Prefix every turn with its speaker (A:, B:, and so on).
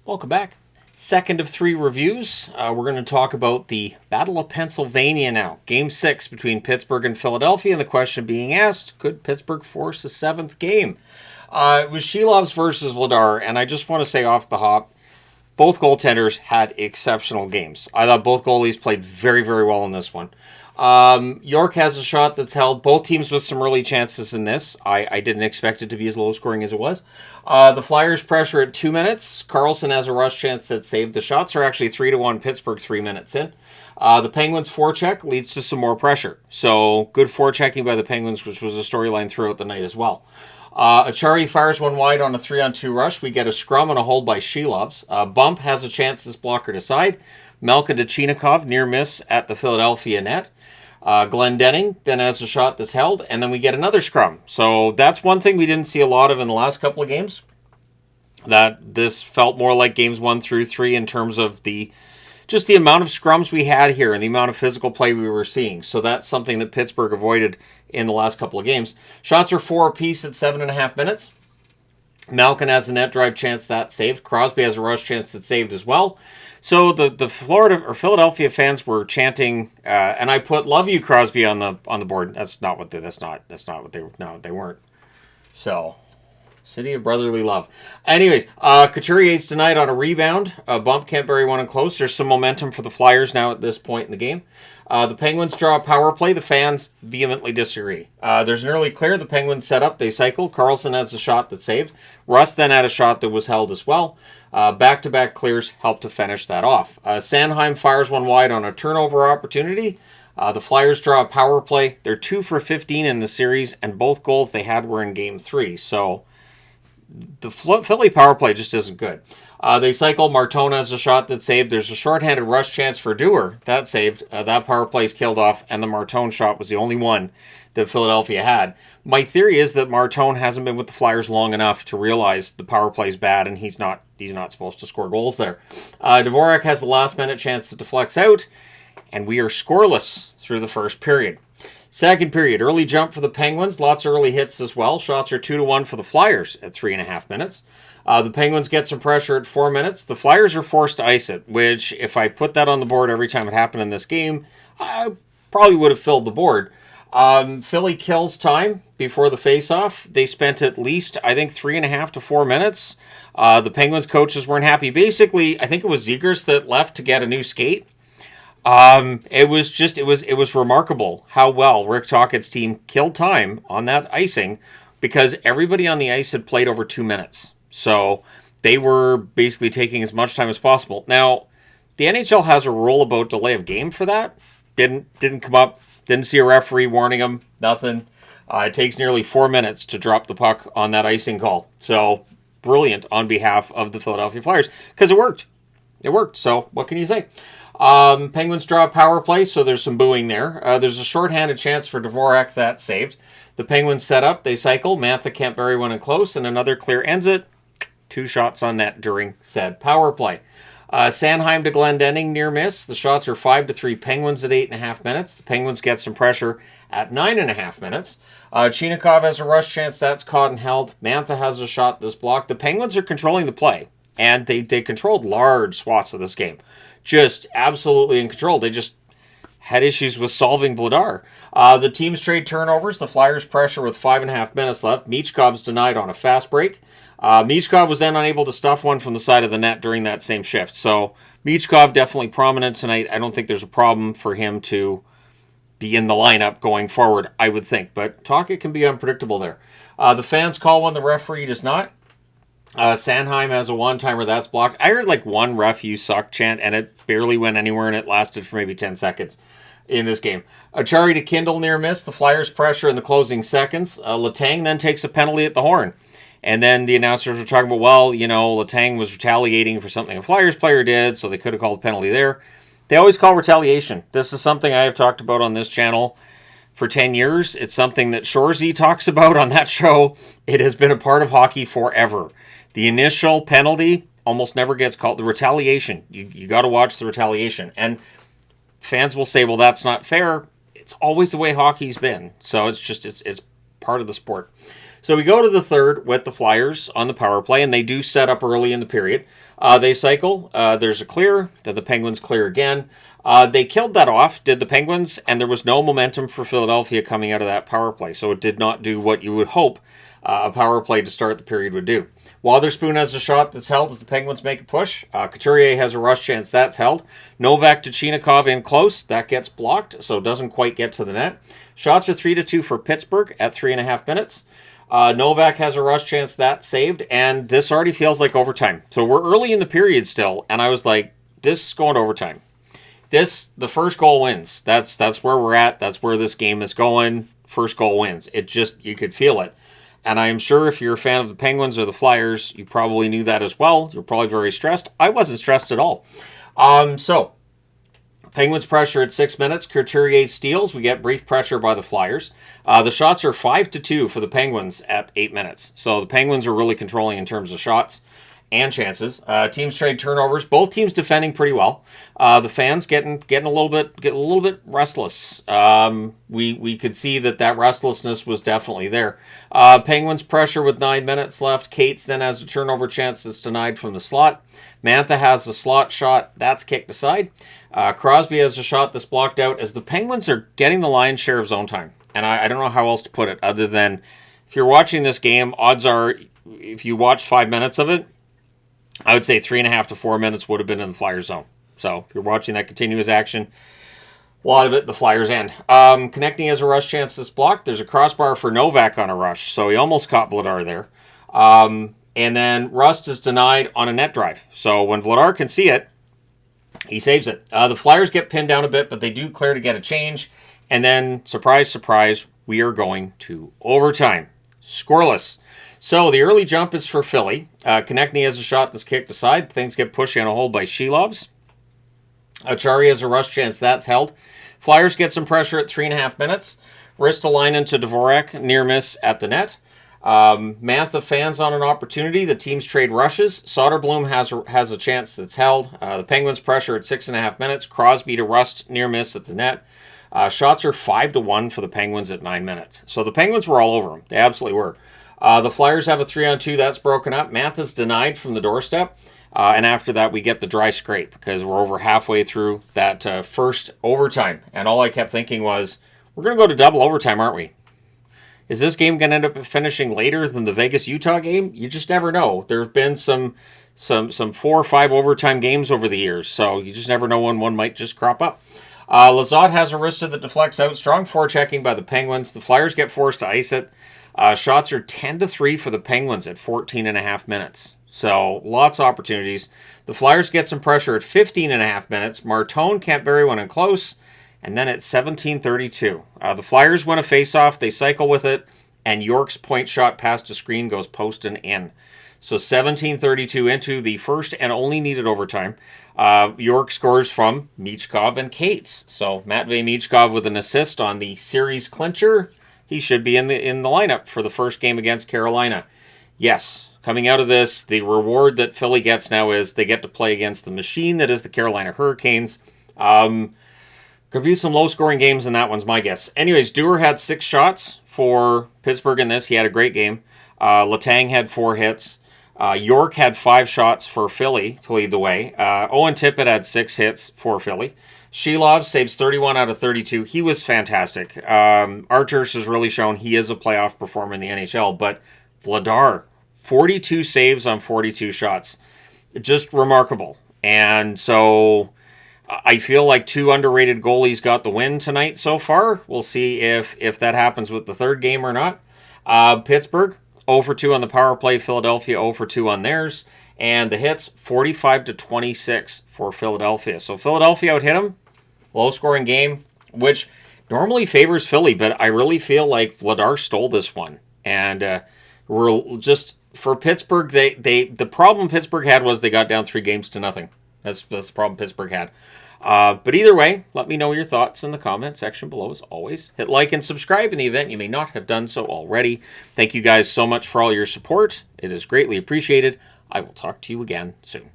A: Welcome back. Second of three reviews. We're going to talk about the Battle of Pennsylvania now. Game 6 between Pittsburgh and Philadelphia. And the question being asked, could Pittsburgh force a seventh game? It was Shelovs versus Vladar. And I just want to say off the hop, both goaltenders had exceptional games. I thought both goalies played very, very well in this one. York has a shot that's held. Both teams with some early chances in this. I didn't expect it to be as low scoring as it was. The Flyers pressure at 2 minutes. Carlson has a rush chance that saved. The shots are actually 3-1 Pittsburgh 3 minutes in. The Penguins forecheck leads to some more pressure. So good forechecking by the Penguins, which was a storyline throughout the night as well. Achari fires one wide on a 3-on-2 rush. We get a scrum and a hold by Shelovs. Bump has a chance this blocker to side. Melka to Chinikov, near miss at the Philadelphia net. Glendening then has a shot that's held, and then we get another scrum. So that's one thing we didn't see a lot of in the last couple of games. That this felt more like games 1 through 3 in terms of the amount of scrums we had here and the amount of physical play we were seeing. So that's something that Pittsburgh avoided in the last couple of games. Shots are 4 apiece at 7.5 minutes. Malkin has a net drive chance that saved. Crosby has a rush chance that saved as well. So the Florida or Philadelphia fans were chanting, and I put "Love you, Crosby" on the board. That's not what they weren't. So, city of brotherly love. Anyways, Couturier's tonight on a rebound. Bump can't bury one in close. There's some momentum for the Flyers now at this point in the game. The Penguins draw a power play. The fans vehemently disagree. There's an early clear. The Penguins set up. They cycle. Carlson has a shot that saved. Russ then had a shot that was held as well. Back-to-back clears helped to finish that off. Sanheim fires one wide on a turnover opportunity. The Flyers draw a power play. They're 2 for 15 in the series, and both goals they had were in Game 3. So the Philly power play just isn't good. They cycle. Martone has a shot that saved. There's a shorthanded rush chance for Dewar. That saved. That power play is killed off, and the Martone shot was the only one that Philadelphia had. My theory is that Martone hasn't been with the Flyers long enough to realize the power play is bad, and he's not supposed to score goals there. Dvorak has the last-minute chance that deflects out, and we are scoreless through the first period. Second period, early jump for the Penguins. Lots of early hits as well. Shots are 2-1 for the Flyers at 3.5 minutes. The Penguins get some pressure at 4 minutes. The Flyers are forced to ice it, which if I put that on the board every time it happened in this game, I probably would have filled the board. Philly kills time before the face-off. They spent at least, I think, 3.5 to 4 minutes. The Penguins coaches weren't happy. Basically, I think it was Zegers that left to get a new skate. It was remarkable how well Rick Tocchet's team killed time on that icing because everybody on the ice had played over 2 minutes. So they were basically taking as much time as possible. Now, the NHL has a rule about delay of game for that. Didn't come up. Didn't see a referee warning them. Nothing. It takes nearly 4 minutes to drop the puck on that icing call. So brilliant on behalf of the Philadelphia Flyers because it worked. It worked. So what can you say? Penguins draw a power play, so there's some booing there. There's a shorthanded chance for Dvorak that saved. The Penguins set up. They cycle. Mantha can't bury one in close, and another clear ends it. 2 shots on net during said power play. Sanheim to Glendening near miss. The shots are 5-3 Penguins at 8.5 minutes. The Penguins get some pressure at 9.5 minutes. Chinikov has a rush chance. That's caught and held. Mantha has a shot that's blocked. The Penguins are controlling the play, and they controlled large swaths of this game. Just absolutely in control. They just had issues with solving Vladar. The teams trade turnovers. The Flyers pressure with 5.5 minutes left. Michkov's denied on a fast break. Michkov was then unable to stuff one from the side of the net during that same shift. So Michkov definitely prominent tonight. I don't think there's a problem for him to be in the lineup going forward, I would think. But Tocchet can be unpredictable there. The fans call one, the referee does not. Sanheim has a one-timer that's blocked. I heard like one "ref, you suck" chant, and it barely went anywhere, and it lasted for maybe 10 seconds in this game. Achari to Kindle near miss. The Flyers pressure in the closing seconds. Letang then takes a penalty at the horn. And then the announcers were talking about, well, Letang was retaliating for something a Flyers player did, so they could have called a penalty there. They always call retaliation. This is something I have talked about on this channel for 10 years. It's something that Shorzy talks about on that show. It has been a part of hockey forever. The initial penalty almost never gets called. The retaliation, you got to watch the retaliation. And fans will say, well, that's not fair. It's always the way hockey's been. So it's part of the sport. So we go to the third with the Flyers on the power play, and they do set up early in the period. They cycle. There's a clear. Then the Penguins clear again. They killed that off, did the Penguins, and there was no momentum for Philadelphia coming out of that power play. So it did not do what you would hope a power play to start the period would do. Witherspoon has a shot that's held as the Penguins make a push. Couturier has a rush chance that's held. Novak to Chinikov in close. That gets blocked, so it doesn't quite get to the net. Shots are 3-2 for Pittsburgh at 3.5 minutes. Novak has a rush chance that's saved, and this already feels like overtime. So we're early in the period still, and I was like, this is going to overtime. The first goal wins. That's where we're at. That's where this game is going. First goal wins. It just, you could feel it. And I'm sure if you're a fan of the Penguins or the Flyers, you probably knew that as well. You're probably very stressed. I wasn't stressed at all. So, Penguins pressure at 6 minutes. Couturier steals. We get brief pressure by the Flyers. The shots are 5-2 for the Penguins at 8 minutes. So the Penguins are really controlling in terms of shots and chances. Teams trade turnovers. Both teams defending pretty well. The fans getting a little bit restless. We could see that restlessness was definitely there. Penguins pressure with 9 minutes left. Cates then has a turnover chance that's denied from the slot. Mantha has a slot shot that's kicked aside. Crosby has a shot that's blocked out as the Penguins are getting the lion's share of zone time. And I don't know how else to put it other than if you're watching this game, odds are if you watch 5 minutes of it, I would say 3.5 to 4 minutes would have been in the Flyers zone. So if you're watching that continuous action, a lot of it, the Flyers end. Connecting has a rush chance that's blocked. There's a crossbar for Novak on a rush, so he almost caught Vladar there. And then Rust is denied on a net drive. So when Vladar can see it, he saves it. The Flyers get pinned down a bit, but they do clear to get a change. And then, surprise, surprise, we are going to overtime. Scoreless. So the early jump is for Philly. Konechny has a shot that's kicked aside. Things get pushed in a hole by Shelovs. Achari has a rush chance that's held. Flyers get some pressure at 3.5 minutes. Ristolainen to Dvorak, near miss at the net. Mantha fans on an opportunity. The teams trade rushes. Soderblom has a chance that's held. The Penguins pressure at 6.5 minutes. Crosby to Rust, near miss at the net. Shots are 5-1 for the Penguins at 9 minutes. So the Penguins were all over them. They absolutely were. The Flyers have a 3-on-2 that's broken up. Mantha's denied from the doorstep. And after that, we get the dry scrape because we're over halfway through that first overtime. And all I kept thinking was, we're going to go to double overtime, aren't we? Is this game going to end up finishing later than the Vegas-Utah game? You just never know. There have been some 4 or 5 overtime games over the years, so you just never know when one might just crop up. Lizotte has a wrister that deflects out. Strong forechecking by the Penguins. The Flyers get forced to ice it. Shots are 10-3 for the Penguins at 14.5 minutes. So lots of opportunities. The Flyers get some pressure at 15.5 minutes. Martone can't bury one in close. And then at 17:32. The Flyers win a faceoff. They cycle with it. And York's point shot past a screen goes post and in. So 17:32 into the first and only needed overtime. York scores from Michkov and Cates. So Matvei Michkov with an assist on the series clincher. He should be in the lineup for the first game against Carolina. Yes, coming out of this, the reward that Philly gets now is they get to play against the machine that is the Carolina Hurricanes. Could be some low-scoring games in that one's my guess. Anyways, Dewar had 6 shots for Pittsburgh in this. He had a great game. Letang had 4 hits. York had 5 shots for Philly to lead the way. Owen Tippett had 6 hits for Philly. Shelov saves 31 out of 32. He was fantastic. Archers has really shown he is a playoff performer in the NHL. But Vladar, 42 saves on 42 shots. Just remarkable. And so I feel like 2 underrated goalies got the win tonight so far. We'll see if that happens with the third game or not. Pittsburgh, 0 for 2 on the power play. Philadelphia, 0 for 2 on theirs. And the hits, 45-26 for Philadelphia. So Philadelphia out hit them. Low-scoring game, which normally favors Philly, but I really feel like Vladar stole this one. And we're just, for Pittsburgh, the problem Pittsburgh had was they got down 3-0. That's the problem Pittsburgh had. But either way, let me know your thoughts in the comment section below as always. Hit like and subscribe in the event you may not have done so already. Thank you guys so much for all your support. It is greatly appreciated. I will talk to you again soon.